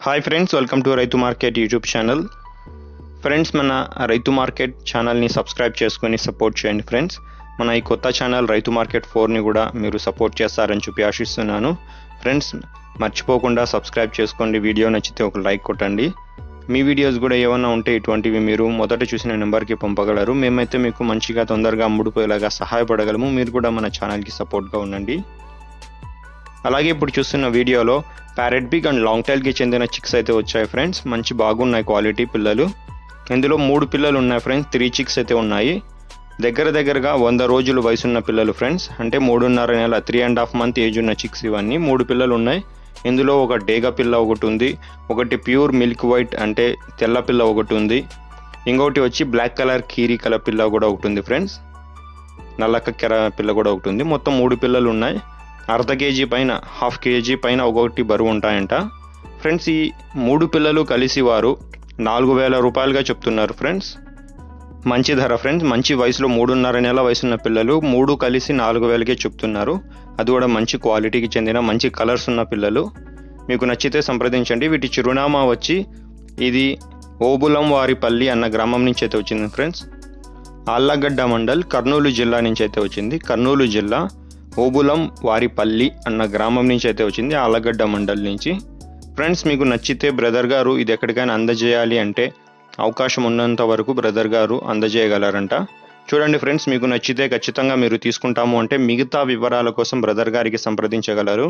Hi friends, welcome to రైతు market YouTube channel. Friends, మన రైతు మార్కెట్ ఛానల్ని సబ్స్క్రైబ్ చేసుకొని సపోర్ట్ చేయండి. ఫ్రెండ్స్, మన ఈ కొత్త ఛానల్ రైతు మార్కెట్ 4ని కూడా మీరు సపోర్ట్ చేస్తారని చెప్పి ఆశిస్తున్నాను. ఫ్రెండ్స్, మర్చిపోకుండా సబ్స్క్రైబ్ చేసుకోండి. వీడియో నచ్చితే ఒక లైక్ కొట్టండి. మీ వీడియోస్ కూడా ఏమన్నా ఉంటే ఇటువంటివి మీరు మొదట చూసిన నెంబర్కి పంపగలరు. మేమైతే మీకు మంచిగా తొందరగా అమ్ముడుపోయేలాగా సహాయపడగలము. మీరు కూడా మన ఛానల్కి సపోర్ట్గా ఉండండి. అలాగే ఇప్పుడు చూస్తున్న వీడియోలో ప్యారెట్ బిగ్ అండ్ లాంగ్ టైల్కి చెందిన చిక్స్ అయితే వచ్చాయి. ఫ్రెండ్స్, మంచి బాగున్నాయి క్వాలిటీ పిల్లలు. ఇందులో 3 పిల్లలు ఉన్నాయి ఫ్రెండ్స్. 3 చిక్స్ అయితే ఉన్నాయి. దగ్గరగా 100 రోజులు వయసున్న పిల్లలు ఫ్రెండ్స్. అంటే 3.5 నెల 3.5 మంత్ ఏజ్ ఉన్న చిక్స్ ఇవన్నీ. 3 పిల్లలు ఉన్నాయి. ఇందులో ఒక డేగ పిల్ల ఒకటి ఉంది, ఒకటి ప్యూర్ మిల్క్ వైట్ అంటే తెల్ల పిల్ల ఒకటి ఉంది, ఇంకొకటి వచ్చి బ్లాక్ కలర్ కీరీ కలర్ పిల్ల కూడా ఒకటి ఉంది ఫ్రెండ్స్. నల్లక కెర పిల్ల కూడా ఒకటి ఉంది. మొత్తం 3 పిల్లలు ఉన్నాయి. ½ కేజీ పైన, ½ కేజీ పైన ఒక్కొక్కటి బరువు ఉంటాయంట. ఫ్రెండ్స్, ఈ 3 పిల్లలు కలిసి వారు 4,000 రూపాయలుగా చెప్తున్నారు ఫ్రెండ్స్. మంచి ధర ఫ్రెండ్స్. మంచి వయసులో 3.5 నెల వయసున్న పిల్లలు 3 కలిసి 4,000కే చెప్తున్నారు. అది కూడా మంచి క్వాలిటీకి చెందిన మంచి కలర్స్ ఉన్న పిల్లలు. మీకు నచ్చితే సంప్రదించండి. వీటి చిరునామా వచ్చి ఇది ఓబులం వారిపల్లి అన్న గ్రామం నుంచి అయితే వచ్చింది ఫ్రెండ్స్. ఆళ్లగడ్డ మండల్, కర్నూలు జిల్లా నుంచి అయితే వచ్చింది. కర్నూలు జిల్లా ఓబులం వారిపల్లి అన్న గ్రామం నుంచి అయితే వచ్చింది, ఆళ్లగడ్డ మండల్ నుంచి. ఫ్రెండ్స్, మీకు నచ్చితే బ్రదర్ గారు ఇది ఎక్కడికైనా అందజేయాలి అంటే అవకాశం ఉన్నంత వరకు బ్రదర్ గారు అందజేయగలరంట. చూడండి ఫ్రెండ్స్, మీకు నచ్చితే ఖచ్చితంగా మీరు తీసుకుంటాము అంటే మిగతా వివరాల కోసం బ్రదర్ గారికి సంప్రదించగలరు.